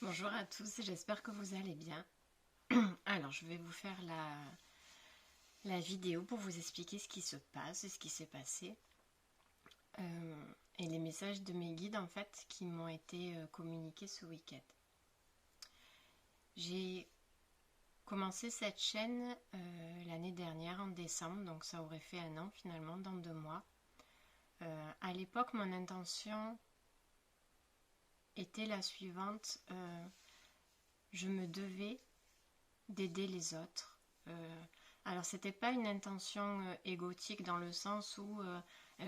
Bonjour à tous, j'espère que vous allez bien. Alors, je vais vous faire la vidéo pour vous expliquer ce qui se passe, ce qui s'est passé. Et les messages de mes guides, en fait, qui m'ont été communiqués ce week-end. J'ai commencé cette chaîne l'année dernière, en décembre, donc ça aurait fait 1 an finalement, dans 2 mois. À l'époque, mon intention était la suivante. Je me devais d'aider les autres. Alors c'était pas une intention égotique dans le sens où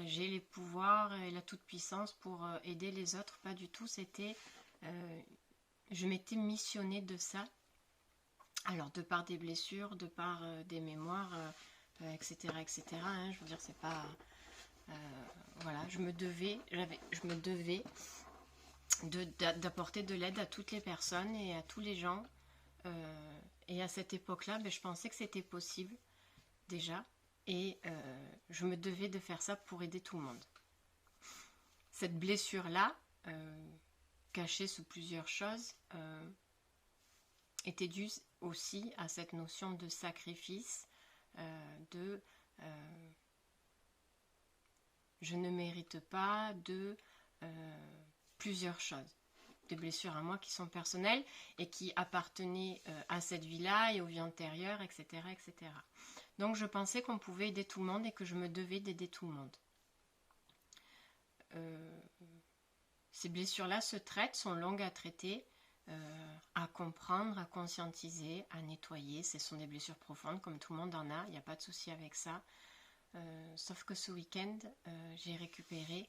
j'ai les pouvoirs et la toute-puissance pour aider les autres, pas du tout. C'était, je m'étais missionnée de ça. Alors de par des blessures, de par des mémoires, etc., etc. Hein, je veux dire, c'est pas, voilà, je me devais d'apporter de l'aide à toutes les personnes et à tous les gens. Et à cette époque-là, je pensais que c'était possible déjà. Et je me devais de faire ça pour aider tout le monde. Cette blessure-là, cachée sous plusieurs choses, était due aussi à cette notion de sacrifice, je ne mérite pas de plusieurs choses. Des blessures à moi qui sont personnelles et qui appartenaient à cette vie-là et aux vies antérieures, etc., etc. Donc je pensais qu'on pouvait aider tout le monde et que je me devais d'aider tout le monde. Ces blessures-là se traitent, sont longues à traiter, à comprendre, à conscientiser, à nettoyer. Ce sont des blessures profondes, comme tout le monde en a, il n'y a pas de souci avec ça. Sauf que ce week-end, j'ai récupéré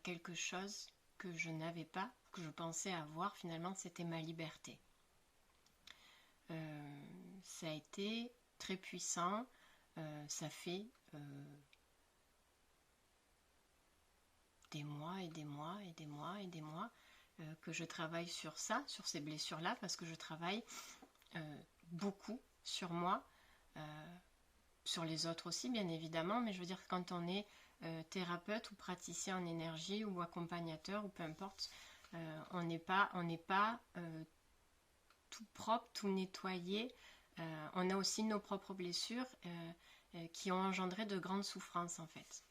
quelque chose que je n'avais pas, que je pensais avoir. Finalement, c'était ma liberté. Ça a été très puissant. Ça fait des mois et des mois et des mois et des mois que je travaille sur ça, sur ces blessures-là, parce que je travaille beaucoup sur moi, sur les autres aussi, bien évidemment, mais je veux dire que quand on est thérapeute ou praticien en énergie ou accompagnateur ou peu importe, on n'est pas tout propre, tout nettoyé. On a aussi nos propres blessures qui ont engendré de grandes souffrances en fait.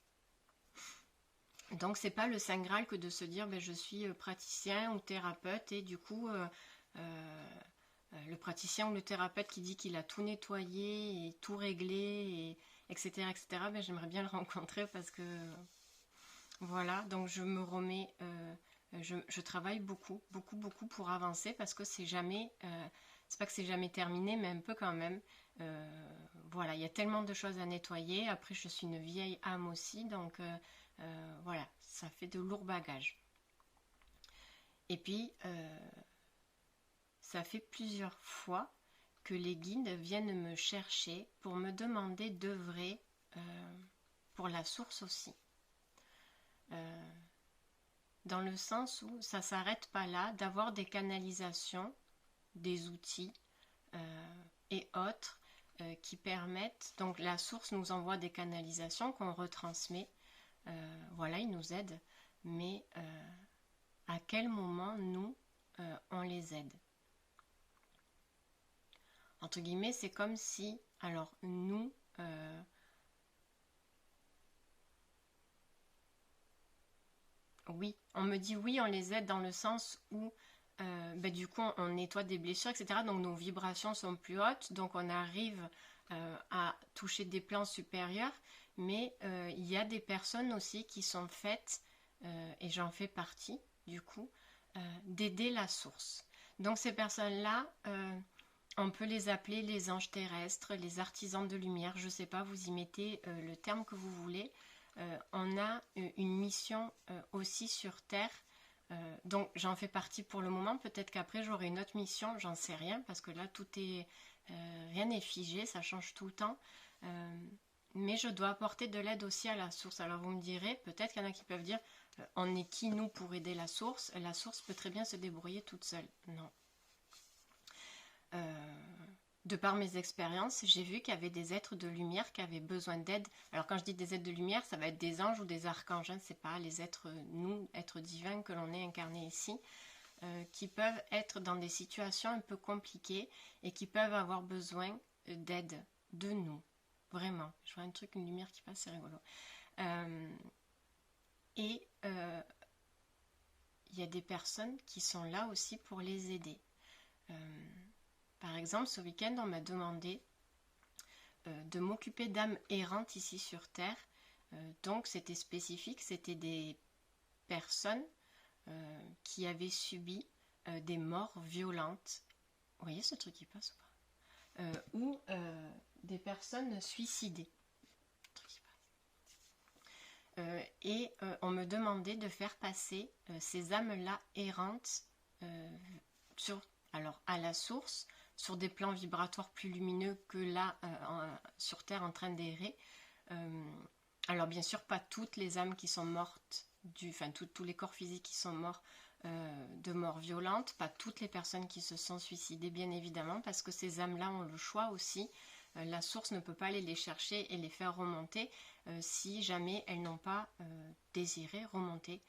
Donc c'est pas le Saint Graal que de se dire je suis praticien ou thérapeute et du coup le praticien ou le thérapeute qui dit qu'il a tout nettoyé et tout réglé, etc. etc. J'aimerais bien le rencontrer parce que voilà, donc je me remets, je travaille beaucoup, beaucoup, beaucoup pour avancer parce que c'est jamais, c'est pas que c'est jamais terminé, mais un peu quand même. Voilà, il y a tellement de choses à nettoyer. Après, je suis une vieille âme aussi, donc voilà, ça fait de lourds bagages. Et puis, ça fait plusieurs fois que les guides viennent me chercher pour me demander d'œuvrer pour la source aussi. Dans le sens où ça ne s'arrête pas là, d'avoir des canalisations, des outils et autres qui permettent, donc la source nous envoie des canalisations qu'on retransmet, voilà, ils nous aident, mais à quel moment nous, on les aide? Entre guillemets, c'est comme si, alors nous, oui, on me dit oui, on les aide dans le sens où du coup on nettoie des blessures, etc. Donc nos vibrations sont plus hautes, donc on arrive à toucher des plans supérieurs, mais il y a des personnes aussi qui sont faites, et j'en fais partie du coup, d'aider la source. Donc ces personnes-là, on peut les appeler les anges terrestres, les artisans de lumière, je ne sais pas, vous y mettez le terme que vous voulez. On a une mission aussi sur Terre, donc j'en fais partie pour le moment, peut-être qu'après j'aurai une autre mission, j'en sais rien, parce que là tout est, rien n'est figé, ça change tout le temps, mais je dois apporter de l'aide aussi à la source. Alors vous me direz, peut-être qu'il y en a qui peuvent dire, on est qui nous pour aider la source peut très bien se débrouiller toute seule. Non. De par mes expériences, j'ai vu qu'il y avait des êtres de lumière qui avaient besoin d'aide. Alors quand je dis des êtres de lumière, ça va être des anges ou des archanges, hein, c'est pas les êtres, nous, êtres divins que l'on est incarnés ici, qui peuvent être dans des situations un peu compliquées et qui peuvent avoir besoin d'aide de nous. Vraiment. Je vois un truc, une lumière qui passe, c'est rigolo. Et il y a des personnes qui sont là aussi pour les aider. Par exemple, ce week-end, on m'a demandé de m'occuper d'âmes errantes ici sur Terre. Donc, c'était spécifique, c'était des personnes qui avaient subi des morts violentes. Vous voyez ce truc qui passe ou pas ou des personnes suicidées. Et on me demandait de faire passer ces âmes-là errantes alors à la source, sur des plans vibratoires plus lumineux que là, sur Terre, en train d'errer. Alors bien sûr, pas toutes les âmes qui sont mortes, tous les corps physiques qui sont morts de mort violente, pas toutes les personnes qui se sont suicidées, bien évidemment, parce que ces âmes-là ont le choix aussi. La source ne peut pas aller les chercher et les faire remonter si jamais elles n'ont pas désiré remonter.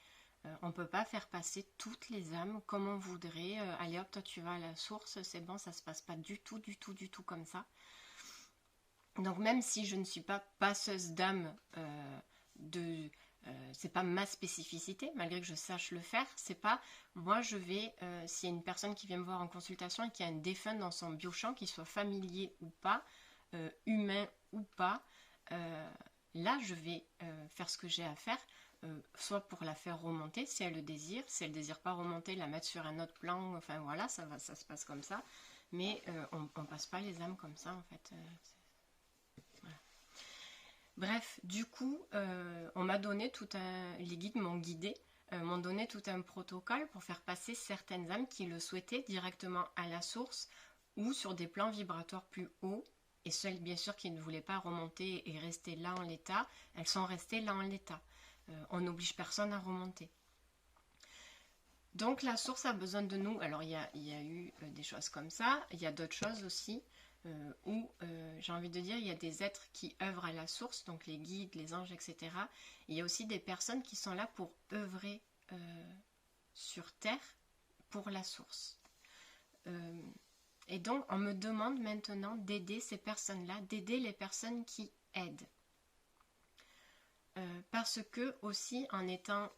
On ne peut pas faire passer toutes les âmes comme on voudrait. Allez hop, toi tu vas à la source, c'est bon, ça se passe pas du tout comme ça. Donc même si je ne suis pas passeuse d'âme, c'est pas ma spécificité, malgré que je sache le faire, c'est pas, moi je vais, s'il y a une personne qui vient me voir en consultation et qui a un défunt dans son biochamp, qu'il soit familier ou pas, humain ou pas, là je vais faire ce que j'ai à faire, soit pour la faire remonter si elle le désire, si elle désire pas remonter, la mettre sur un autre plan, enfin voilà, ça se passe comme ça, mais on passe pas les âmes comme ça en fait. Voilà. Bref, du coup, on m'a donné les guides m'ont guidé, m'ont donné tout un protocole pour faire passer certaines âmes qui le souhaitaient directement à la source ou sur des plans vibratoires plus hauts. Et celles, bien sûr, qui ne voulaient pas remonter et rester là en l'état, elles sont restées là en l'état. On n'oblige personne à remonter. Donc la source a besoin de nous. Alors il y a eu des choses comme ça. Il y a d'autres choses aussi où, j'ai envie de dire, il y a des êtres qui œuvrent à la source, donc les guides, les anges, etc. Et il y a aussi des personnes qui sont là pour œuvrer sur Terre pour la source. Et donc, on me demande maintenant d'aider ces personnes-là, d'aider les personnes qui aident. Parce que aussi, en étant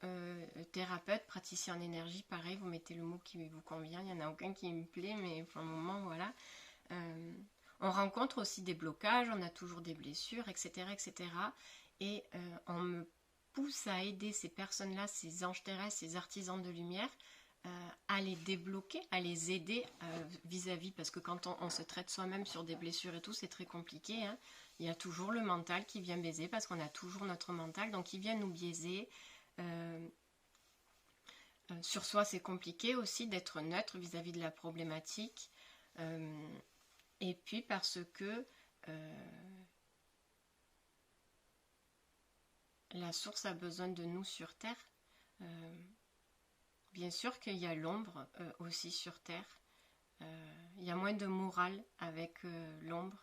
thérapeute, praticien en énergie, pareil, vous mettez le mot qui vous convient, il n'y en a aucun qui me plaît, mais pour le moment, voilà. On rencontre aussi des blocages, on a toujours des blessures, etc. etc. Et on me pousse à aider ces personnes-là, ces anges terrestres, ces artisans de lumière, à les débloquer, à les aider vis-à-vis, parce que quand on se traite soi-même sur des blessures et tout, c'est très compliqué, hein. Il y a toujours le mental qui vient biaiser, parce qu'on a toujours notre mental, donc il vient nous biaiser. Sur soi, c'est compliqué aussi d'être neutre vis-à-vis de la problématique. Et puis parce que la source a besoin de nous sur Terre. Bien sûr qu'il y a l'ombre aussi sur Terre. Il y a moins de morale avec l'ombre.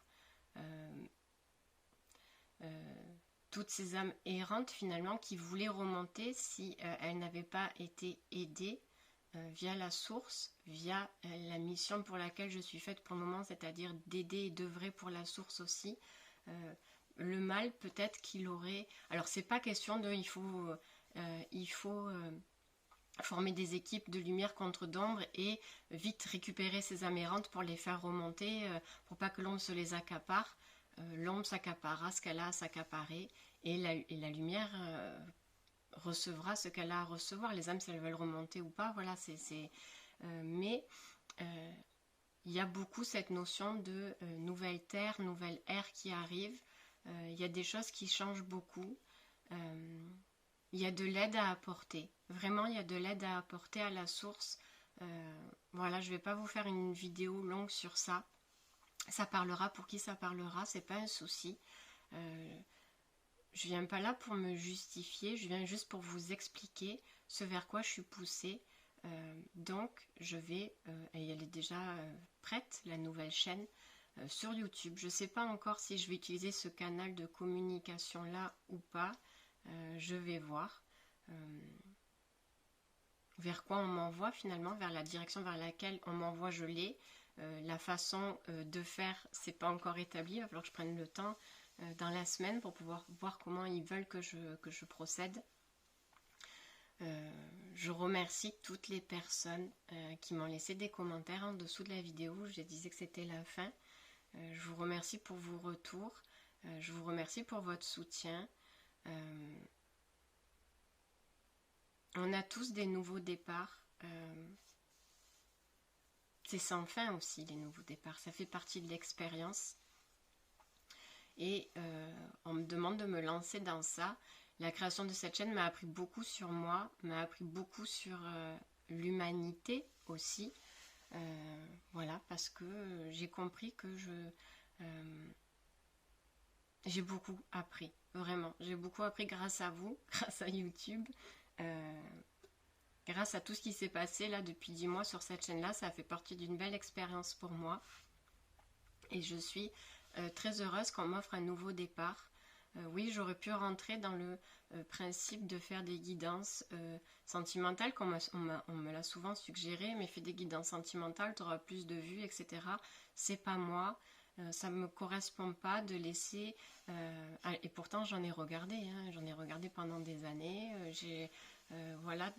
Toutes ces âmes errantes finalement qui voulaient remonter si elles n'avaient pas été aidées via la source, via la mission pour laquelle je suis faite pour le moment, c'est-à-dire d'aider et d'œuvrer pour la source aussi. Le mal peut-être qu'il aurait... Alors c'est pas question de... Il faut former des équipes de lumière contre d'ombre et vite récupérer ces âmes errantes pour les faire remonter, pour pas que l'ombre se les accapare. L'ombre s'accaparera ce qu'elle a à s'accaparer et la lumière recevra ce qu'elle a à recevoir. Les âmes, si elles veulent remonter ou pas, voilà, mais il y a beaucoup cette notion de nouvelle terre, nouvelle ère qui arrive. Il y a des choses qui changent beaucoup. Il y a de l'aide à apporter. Vraiment, il y a de l'aide à apporter à la source. Voilà, je ne vais pas vous faire une vidéo longue sur ça. Ça parlera pour qui ça parlera, c'est pas un souci. Je viens pas là pour me justifier, je viens juste pour vous expliquer ce vers quoi je suis poussée. Donc je vais, et elle est déjà prête, la nouvelle chaîne sur YouTube. Je sais pas encore si je vais utiliser ce canal de communication là ou pas. Je vais voir. vers quoi on m'envoie finalement, vers la direction vers laquelle on m'envoie, je l'ai. La façon de faire, c'est pas encore établi, il va falloir que je prenne le temps dans la semaine pour pouvoir voir comment ils veulent que je procède. Je remercie toutes les personnes qui m'ont laissé des commentaires en dessous de la vidéo. Je disais que c'était la fin. Je vous remercie pour vos retours. Je vous remercie pour votre soutien. On a tous des nouveaux départs. C'est sans fin aussi les nouveaux départs. Ça fait partie de l'expérience. Et on me demande de me lancer dans ça. La création de cette chaîne m'a appris beaucoup sur moi, m'a appris beaucoup sur l'humanité aussi. Voilà, parce que j'ai compris que j'ai beaucoup appris, vraiment. J'ai beaucoup appris grâce à vous, grâce à YouTube, grâce à tout ce qui s'est passé là depuis 10 mois sur cette chaîne-là. Ça a fait partie d'une belle expérience pour moi. Et je suis très heureuse qu'on m'offre un nouveau départ. Oui, j'aurais pu rentrer dans le principe de faire des guidances sentimentales, comme on me l'a souvent suggéré, mais fais des guidances sentimentales, tu auras plus de vues, etc. C'est pas moi, ça me correspond pas de laisser... et pourtant j'en ai regardé, hein, j'en ai regardé pendant des années, voilà,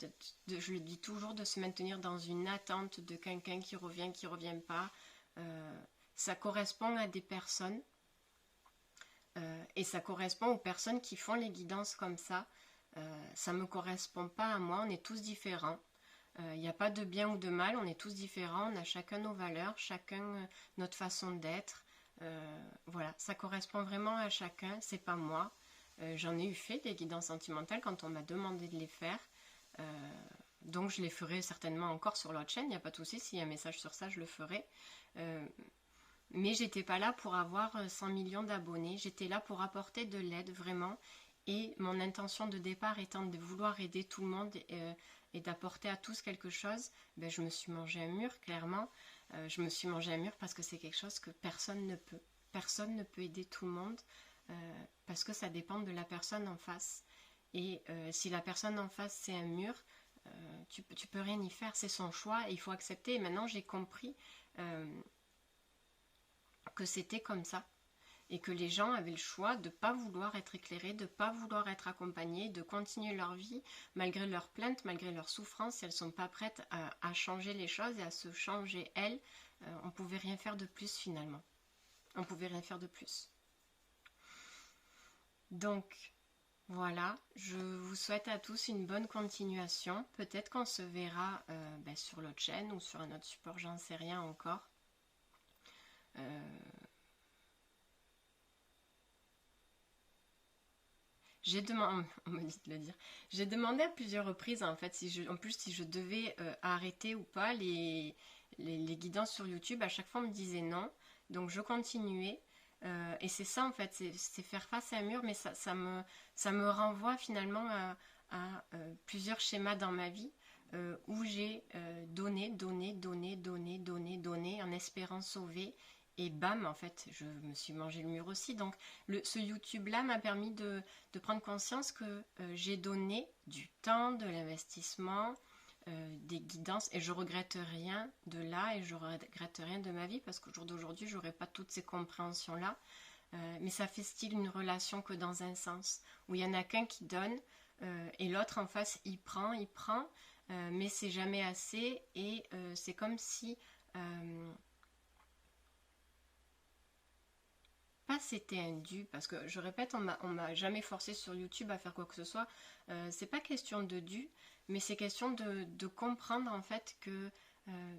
je le dis toujours, de se maintenir dans une attente de quelqu'un qui revient pas. Ça correspond à des personnes. Et ça correspond aux personnes qui font les guidances comme ça. Ça ne me correspond pas à moi, on est tous différents. Il n'y a pas de bien ou de mal, on est tous différents, on a chacun nos valeurs, chacun notre façon d'être. Voilà, ça correspond vraiment à chacun, c'est pas moi. J'en ai eu fait des guidances sentimentales quand on m'a demandé de les faire. Donc je les ferai certainement encore sur l'autre chaîne, il n'y a pas de souci, s'il y a un message sur ça, je le ferai. Mais j'étais pas là pour avoir 100 millions d'abonnés, j'étais là pour apporter de l'aide vraiment. Et mon intention de départ étant de vouloir aider tout le monde et d'apporter à tous quelque chose, ben je me suis mangé un mur, clairement. Je me suis mangé un mur parce que c'est quelque chose que personne ne peut. Personne ne peut aider tout le monde parce que ça dépend de la personne en face. Et si la personne en face c'est un mur, tu peux rien y faire, c'est son choix et il faut accepter. Et maintenant j'ai compris que c'était comme ça et que les gens avaient le choix de ne pas vouloir être éclairés, de ne pas vouloir être accompagnés, de continuer leur vie malgré leurs plaintes, malgré leurs souffrances. Si elles ne sont pas prêtes à changer les choses et à se changer elles, on ne pouvait rien faire de plus finalement. On ne pouvait rien faire de plus. Donc voilà, je vous souhaite à tous une bonne continuation. Peut-être qu'on se verra sur l'autre chaîne ou sur un autre support, j'en sais rien encore. J'ai demandé, on me dit de le dire, j'ai demandé à plusieurs reprises en fait si je devais arrêter ou pas les guidances sur YouTube. À chaque fois on me disait non, donc je continuais. Et c'est ça en fait, c'est faire face à un mur, mais ça me renvoie finalement à plusieurs schémas dans ma vie où j'ai donné en espérant sauver. Et bam, en fait, je me suis mangé le mur aussi. Donc, ce YouTube-là m'a permis de prendre conscience que j'ai donné du temps, de l'investissement, des guidances, et je regrette rien de là, et je regrette rien de ma vie, parce qu'au jour d'aujourd'hui, j'aurais pas toutes ces compréhensions-là. Mais ça fait style une relation que dans un sens, où il y en a qu'un qui donne, et l'autre en face, il prend, mais c'est jamais assez, et c'est comme si... c'était un dû, parce que je répète, on m'a jamais forcé sur YouTube à faire quoi que ce soit. C'est pas question de dû, mais c'est question de comprendre en fait que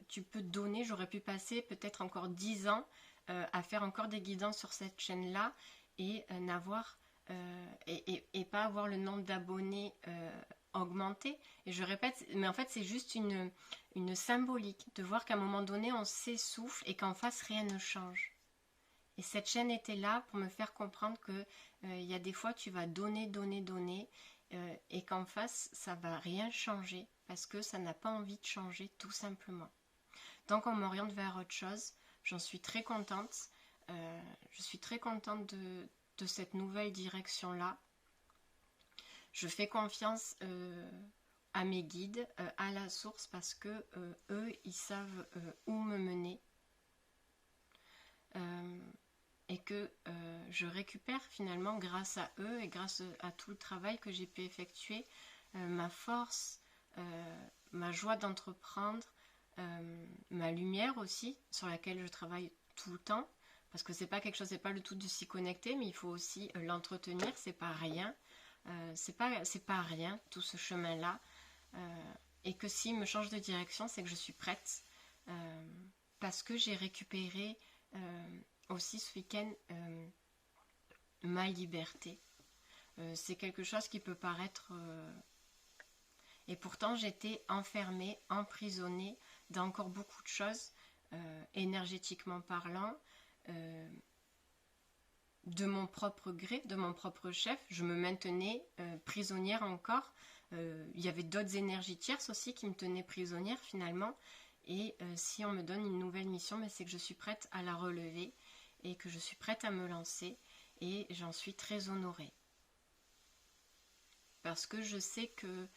tu peux donner. J'aurais pu passer peut-être encore 10 ans à faire encore des guidances sur cette chaîne-là et n'avoir et pas avoir le nombre d'abonnés augmenté. Et je répète, mais en fait c'est juste une symbolique de voir qu'à un moment donné on s'essouffle et qu'en face rien ne change. Et cette chaîne était là pour me faire comprendre que il y a des fois tu vas donner et qu'en face ça va rien changer parce que ça n'a pas envie de changer tout simplement. Donc on m'oriente vers autre chose. J'en suis très contente. Je suis très contente de cette nouvelle direction là. Je fais confiance à mes guides, à la source, parce que eux, ils savent où me mener. Et que je récupère finalement grâce à eux et grâce à tout le travail que j'ai pu effectuer, ma force, ma joie d'entreprendre, ma lumière aussi, sur laquelle je travaille tout le temps, parce que c'est pas quelque chose, c'est pas le tout de s'y connecter, mais il faut aussi l'entretenir, c'est pas rien, c'est pas rien tout ce chemin-là, et que s'il me change de direction, c'est que je suis prête, parce que j'ai récupéré aussi ce week-end ma liberté. C'est quelque chose qui peut paraître... Et pourtant j'étais enfermée, emprisonnée dans encore beaucoup de choses, énergétiquement parlant, de mon propre gré, de mon propre chef. Je me maintenais prisonnière encore. Il y avait d'autres énergies tierces aussi qui me tenaient prisonnière finalement. Et si on me donne une nouvelle mission, ben, c'est que je suis prête à la relever et que je suis prête à me lancer, et j'en suis très honorée. Parce que je sais que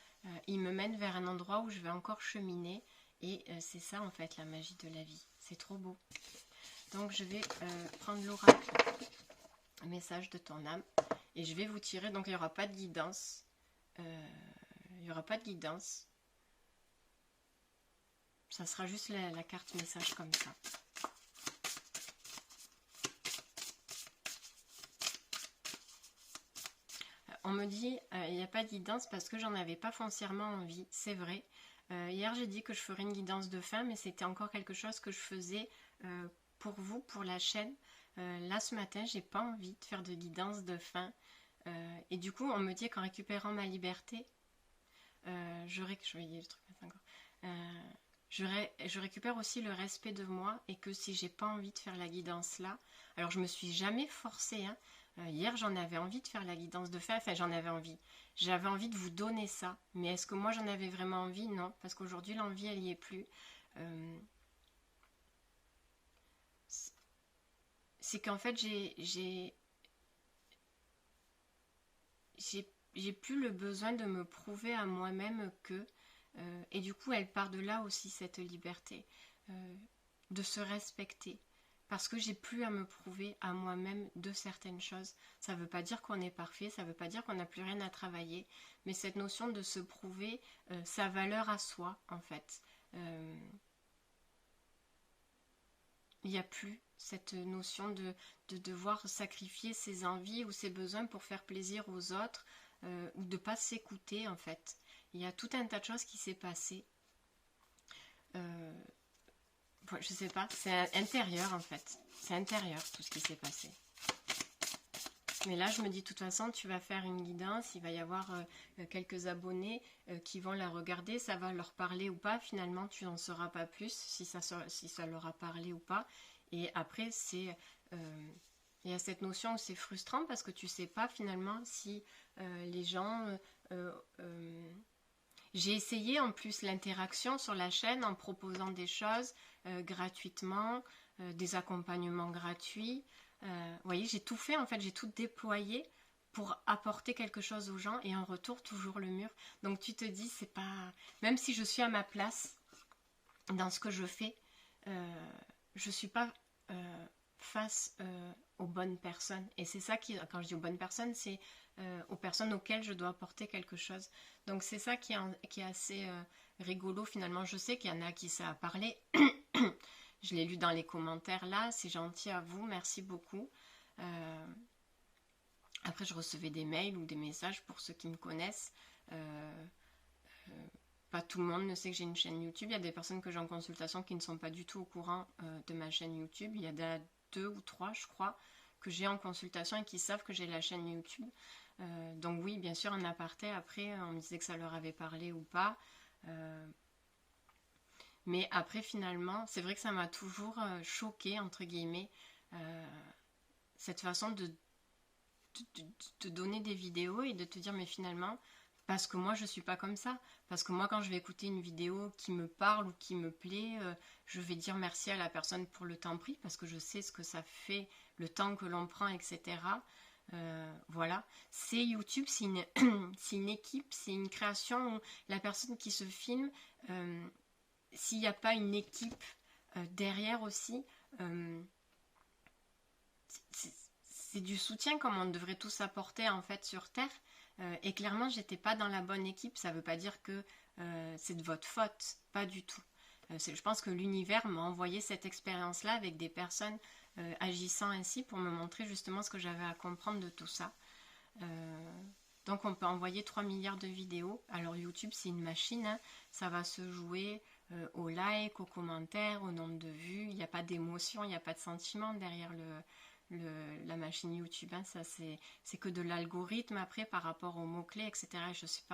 il me mène vers un endroit où je vais encore cheminer, et c'est ça en fait la magie de la vie. C'est trop beau. Donc je vais prendre l'oracle, message de ton âme, et je vais vous tirer. Donc il n'y aura pas de guidance. Il n'y aura pas de guidance. Ça sera juste la carte message comme ça. On me dit il n'y a pas de guidance parce que j'en avais pas foncièrement envie, c'est vrai. Hier j'ai dit que je ferais une guidance de fin, mais c'était encore quelque chose que je faisais pour vous, pour la chaîne. Là ce matin j'ai pas envie de faire de guidance de fin. Et du coup on me dit qu'en récupérant ma liberté, je récupère aussi le respect de moi, et que si j'ai pas envie de faire la guidance là, alors je me suis jamais forcée, hein. Hier j'en avais envie de faire la guidance de fin, enfin j'avais envie de vous donner ça, mais est-ce que moi j'en avais vraiment envie? Non, parce qu'aujourd'hui l'envie elle y est plus. C'est qu'en fait j'ai plus le besoin de me prouver à moi-même que, et du coup elle part de là aussi, cette liberté, de se respecter, parce que j'ai plus à me prouver à moi-même de certaines choses. Ça veut pas dire qu'on est parfait, ça veut pas dire qu'on n'a plus rien à travailler, mais cette notion de se prouver sa valeur à soi en fait, il n'y a plus cette notion de devoir sacrifier ses envies ou ses besoins pour faire plaisir aux autres, ou de ne pas s'écouter en fait. Il y a tout un tas de choses qui s'est passé. Je sais pas, c'est intérieur en fait. C'est intérieur tout ce qui s'est passé. Mais là je me dis de toute façon tu vas faire une guidance, il va y avoir quelques abonnés qui vont la regarder, ça va leur parler ou pas, finalement tu n'en sauras pas plus si ça leur a parlé ou pas. Et après c'est... il y a cette notion où c'est frustrant parce que tu sais pas finalement si les gens... J'ai essayé en plus l'interaction sur la chaîne en proposant des choses gratuitement, des accompagnements gratuits. Vous voyez, j'ai tout fait en fait, j'ai tout déployé pour apporter quelque chose aux gens, et en retour toujours le mur. Donc tu te dis, c'est pas... Même si je suis à ma place dans ce que je fais, je suis pas face aux bonnes personnes. Et c'est ça qui, quand je dis aux bonnes personnes, c'est aux personnes auxquelles je dois apporter quelque chose. Donc c'est ça qui est assez rigolo finalement. Je sais qu'il y en a qui ça a parlé. Je l'ai lu dans les commentaires là, c'est gentil à vous, merci beaucoup. Après je recevais des mails ou des messages pour ceux qui me connaissent. Pas tout le monde ne sait que j'ai une chaîne YouTube. Il y a des personnes que j'ai en consultation qui ne sont pas du tout au courant de ma chaîne YouTube. Il y a 2 ou 3 je crois que j'ai en consultation et qui savent que j'ai la chaîne YouTube. Donc oui, bien sûr, en aparté, après, on me disait que ça leur avait parlé ou pas. Mais après, finalement, c'est vrai que ça m'a toujours choquée, entre guillemets, cette façon de te donner des vidéos et de te dire, mais finalement, parce que moi, je suis pas comme ça. Parce que moi, quand je vais écouter une vidéo qui me parle ou qui me plaît, je vais dire merci à la personne pour le temps pris, parce que je sais ce que ça fait, le temps que l'on prend, etc. Voilà, c'est YouTube, c'est c'est une équipe, c'est une création où la personne qui se filme, s'il n'y a pas une équipe derrière aussi, c'est du soutien comme on devrait tous apporter en fait sur Terre. Et clairement, j'étais pas dans la bonne équipe. Ça veut pas dire que c'est de votre faute, pas du tout. Je pense que l'univers m'a envoyé cette expérience-là avec des personnes agissant ainsi pour me montrer justement ce que j'avais à comprendre de tout ça. Donc on peut envoyer 3 milliards de vidéos. Alors YouTube c'est une machine, hein. Ça va se jouer aux likes, aux commentaires, au nombre de vues. Il n'y a pas d'émotion, il n'y a pas de sentiment derrière la machine YouTube, hein. Ça c'est que de l'algorithme après par rapport aux mots-clés, etc. Je suis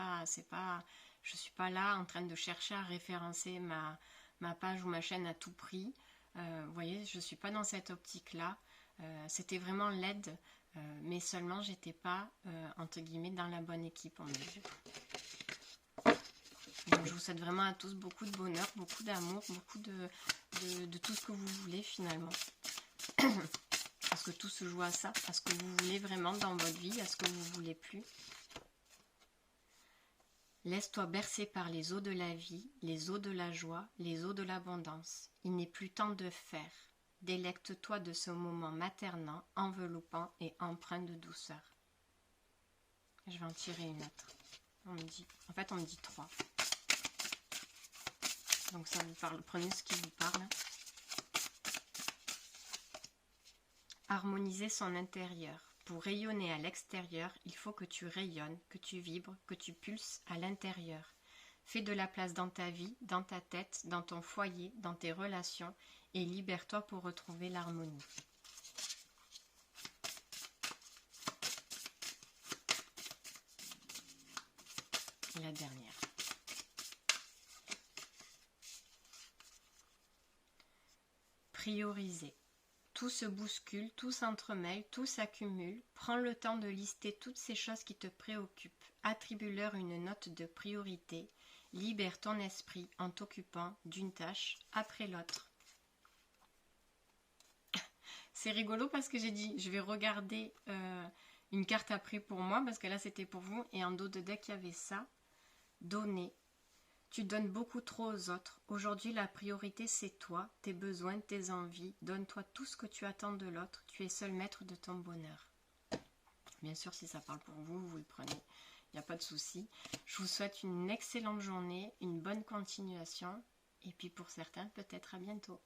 pas là en train de chercher à référencer ma page ou ma chaîne à tout prix. Vous voyez, je ne suis pas dans cette optique-là. C'était vraiment l'aide, mais seulement j'étais pas, entre guillemets, dans la bonne équipe, on va dire. Donc je vous souhaite vraiment à tous beaucoup de bonheur, beaucoup d'amour, beaucoup de tout ce que vous voulez finalement. Parce que tout se joue à ça, à ce que vous voulez vraiment dans votre vie, à ce que vous voulez plus. Laisse-toi bercer par les eaux de la vie, les eaux de la joie, les eaux de l'abondance. Il n'est plus temps de faire. Délecte-toi de ce moment maternant, enveloppant et empreint de douceur. Je vais en tirer une autre. On me dit 3. Donc ça vous parle, prenez ce qui vous parle. Harmoniser son intérieur. Pour rayonner à l'extérieur, il faut que tu rayonnes, que tu vibres, que tu pulses à l'intérieur. Fais de la place dans ta vie, dans ta tête, dans ton foyer, dans tes relations et libère-toi pour retrouver l'harmonie. Et la dernière. Prioriser. Tout se bouscule, tout s'entremêle, tout s'accumule. Prends le temps de lister toutes ces choses qui te préoccupent. Attribue-leur une note de priorité. Libère ton esprit en t'occupant d'une tâche après l'autre. C'est rigolo parce que j'ai dit je vais regarder une carte après pour moi parce que là c'était pour vous et en dos de deck il y avait ça. Donner. Tu donnes beaucoup trop aux autres. Aujourd'hui, la priorité, c'est toi, tes besoins, tes envies. Donne-toi tout ce que tu attends de l'autre. Tu es seul maître de ton bonheur. Bien sûr, si ça parle pour vous, vous le prenez. Il n'y a pas de souci. Je vous souhaite une excellente journée, une bonne continuation. Et puis pour certains, peut-être à bientôt.